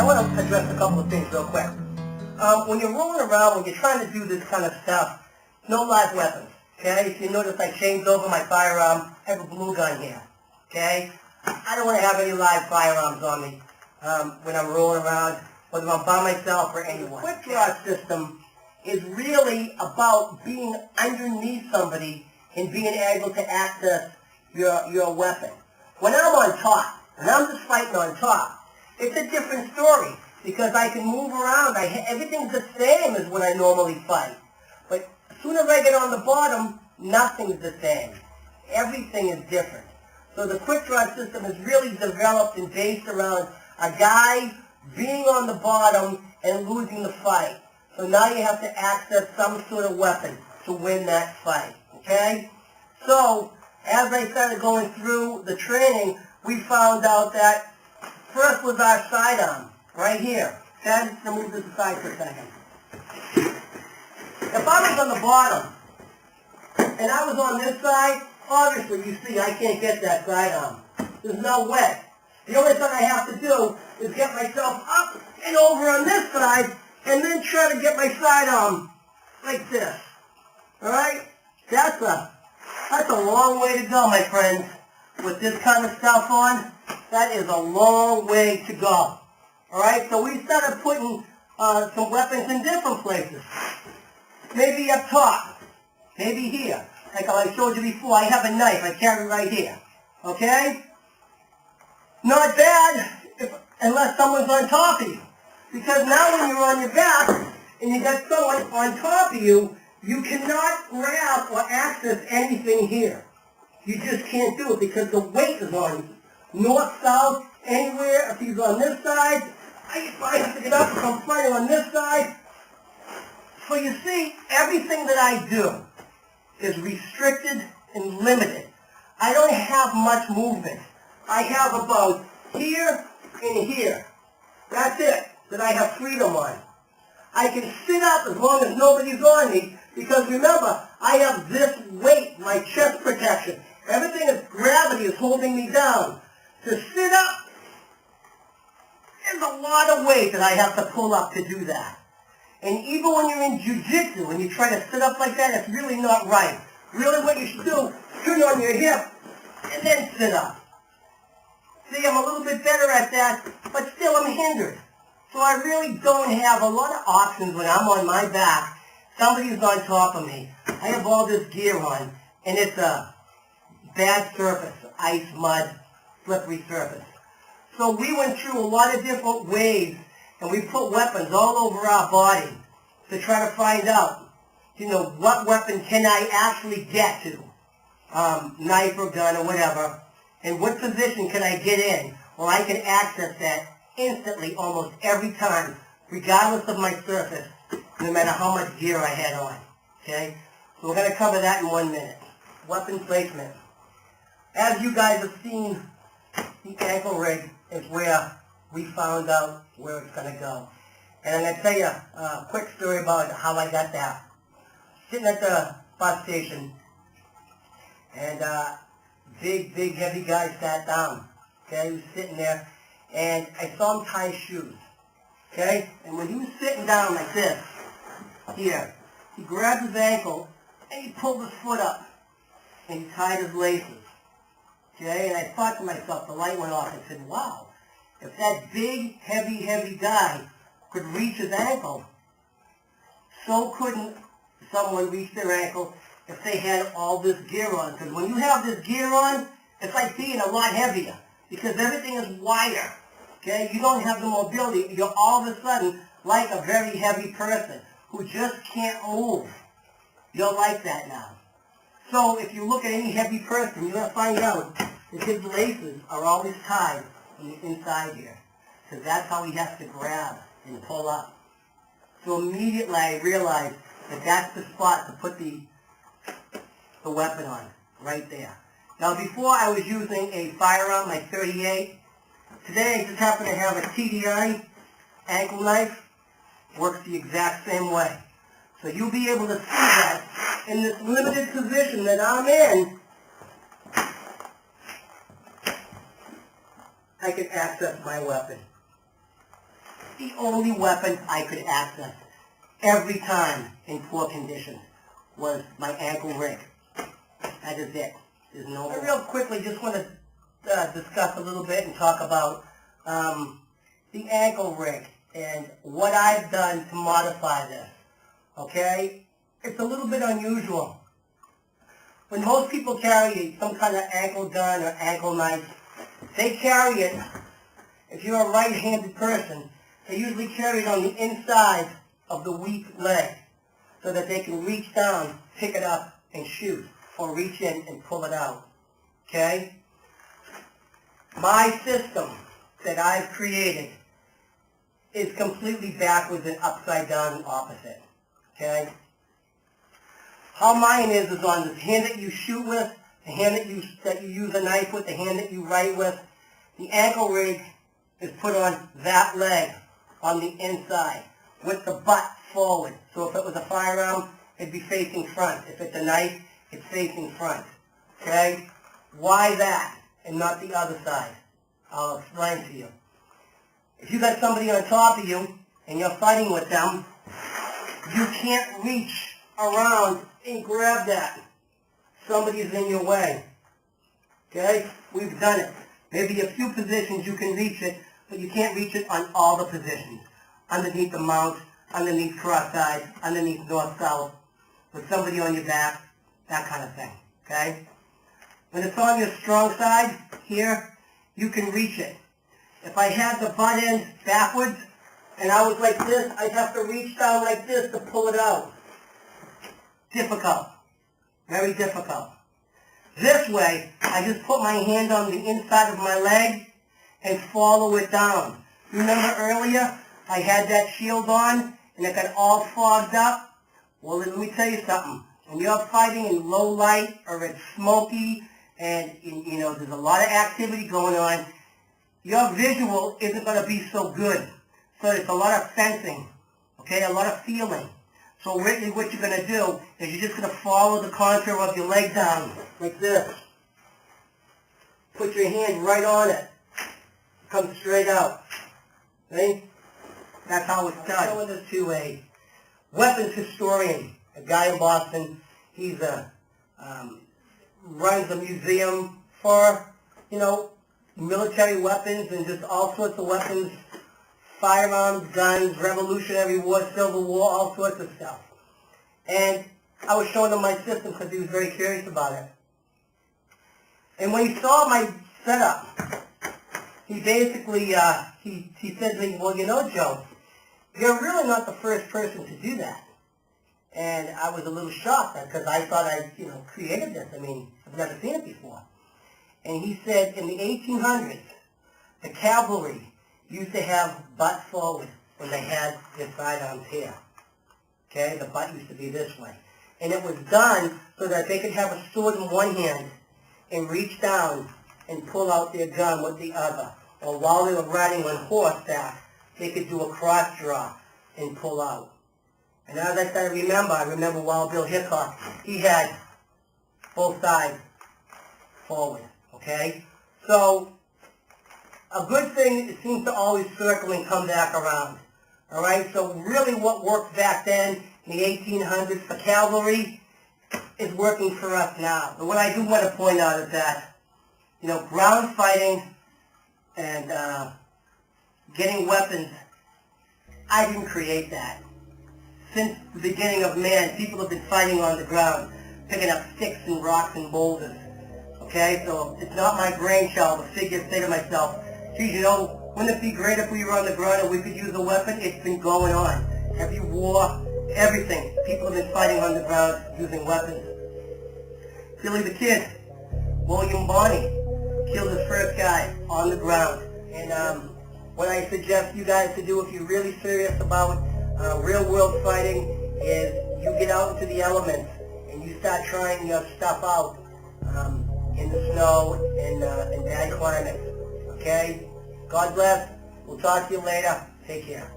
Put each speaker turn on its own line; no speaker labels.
I want to address a couple of things real quick. When you're rolling around, when you're trying to do this kind of stuff, no live weapons, okay? If you notice, I changed over my firearm. I have a blue gun here, okay? I don't want to have any live firearms on me when I'm rolling around, whether I'm by myself or anyone. The quick draw system is really about being underneath somebody and being able to access your weapon. When I'm on top, when I'm just fighting on top, it's a different story because I can move around. Everything's the same as when I normally fight. But as soon as I get on the bottom, nothing's the same. Everything is different. So the quick draw system is really developed and based around a guy being on the bottom and losing the fight. So now you have to access some sort of weapon to win that fight, okay? So as I started going through the training, we found out that first was our sidearm, right here. Okay, let's move this aside for a second. If I was on the bottom and I was on this side, obviously you see I can't get that sidearm. There's no way. The only thing I have to do is get myself up and over on this side and then try to get my sidearm like this. Alright? That's a long way to go, my friends. With this kind of stuff on, that is a long way to go. Alright, so we started putting some weapons in different places. Maybe up top. Maybe here. Like I showed you before, I have a knife I carry right here. Okay? Not bad unless someone's on top of you. Because now when you're on your back and you got someone on top of you, you cannot grab or access anything here. You just can't do it because the weight is on you. North, south, anywhere. If he's on this side, I have to get up if I'm fighting on this side. So you see, everything that I do is restricted and limited. I don't have much movement. I have about here and here. That's it that I have freedom on. I can sit up as long as nobody's on me because remember, I have this weight, my chest protection. Everything is gravity is holding me down. To sit up, there's a lot of weight that I have to pull up to do that. And even when you're in jiu-jitsu, when you try to sit up like that, it's really not right. Really what you should do, turn on your hip and then sit up. See, I'm a little bit better at that, but still I'm hindered. So I really don't have a lot of options when I'm on my back. Somebody's on top of me. I have all this gear on, and it's a bad surface, ice, mud, slippery surface. So we went through a lot of different ways, and we put weapons all over our body to try to find out, what weapon can I actually get to, knife or gun or whatever, and what position can I get in where I can access that instantly almost every time, regardless of my surface, no matter how much gear I had on, okay? So we're going to cover that in 1 minute. Weapon placement. As you guys have seen, the ankle rig is where we found out where it's going to go. And I'm going to tell you a quick story about how I got that. Sitting at the bus station, and big, heavy guy sat down. Okay, he was sitting there, and I saw him tie his shoes. Okay, and when he was sitting down like this, here, he grabbed his ankle, and he pulled his foot up, and he tied his laces. Okay, and I thought to myself, the light went off, and I said, wow, if that big, heavy guy could reach his ankle, so couldn't someone reach their ankle if they had all this gear on. Because when you have this gear on, it's like being a lot heavier, because everything is wider. Okay, you don't have the mobility. You're all of a sudden like a very heavy person who just can't move. You're like that now. So if you look at any heavy person, you're going to find out that his laces are always tied on the inside here. Because that's how he has to grab and pull up. So immediately I realized that that's the spot to put the weapon on, right there. Now before I was using a firearm, my 38. Today I just happen to have a TDI ankle knife. Works the exact same way. So you'll be able to see that in this limited position that I'm in, I can access my weapon. the only weapon I could access every time in poor condition was my ankle rig. That is it. There's no more. I real quickly just want to discuss a little bit and talk about the ankle rig and what I've done to modify this. Okay? It's a little bit unusual. When most people carry some kind of ankle gun or ankle knife, they carry it, if you're a right-handed person, they usually carry it on the inside of the weak leg so that they can reach down, pick it up, and shoot, or reach in and pull it out. Okay? My system that I've created is completely backwards and upside down and opposite. Okay? How mine is on the hand that you shoot with, the hand that you use a knife with, the hand that you write with. The ankle rig is put on that leg on the inside with the butt forward. So if it was a firearm, it'd be facing front. If it's a knife, it's facing front. Okay? Why that and not the other side? I'll explain to you. If you got somebody on top of you and you're fighting with them, you can't reach around and grab that. Somebody's in your way. Okay? We've done it. Maybe a few positions you can reach it, but you can't reach it on all the positions. Underneath the mount, underneath cross-side, underneath north-south, with somebody on your back, that kind of thing. Okay? When it's on your strong side, here, you can reach it. If I had the butt end backwards, and I was like this, I'd have to reach down like this to pull it out. Difficult. Very difficult. This way, I just put my hand on the inside of my leg and follow it down. Remember earlier, I had that shield on and it got all fogged up? Well, let me tell you something. When you're fighting in low light or it's smoky and, you know, there's a lot of activity going on, your visual isn't going to be so good. So it's a lot of sensing, okay, a lot of feeling. So really what you're going to do is you're just going to follow the contour of your leg down, like this. Put your hand right on it. Come straight out. See? That's how it's done. I'm showing this to a weapons historian, a guy in Boston. He's runs a museum for, you know, military weapons and just all sorts of weapons. Firearms, guns, Revolutionary War, Civil War, all sorts of stuff. And I was showing him my system because he was very curious about it. And when he saw my setup, he basically, he said to me, well, you know, Joe, you're really not the first person to do that. And I was a little shocked because I thought I, you know, created this. I mean, I've never seen it before. And he said in the 1800s, the cavalry used to have butt forward when they had their sidearms here. Okay, the butt used to be this way. And it was done so that they could have a sword in one hand and reach down and pull out their gun with the other. Or while they were riding on horseback, they could do a cross draw and pull out. And as I said, I remember Wild Bill Hickok, he had both sides forward. Okay? So, a good thing, it seems to always circle and come back around. All right? So really what worked back then in the 1800s for cavalry is working for us now. But what I do want to point out is that, you know, ground fighting and getting weapons, I didn't create that. Since the beginning of man, people have been fighting on the ground, picking up sticks and rocks and boulders. Okay? So it's not my brainchild to say to myself, geez, you know, wouldn't it be great if we were on the ground and we could use a weapon? It's been going on. Every war, everything. People have been fighting on the ground using weapons. Billy the Kid, William Bonney, killed his first guy on the ground. And what I suggest you guys to do if you're really serious about real world fighting is you get out into the elements and you start trying your stuff out in the snow and bad climates. Okay? God bless. We'll talk to you later. Take care.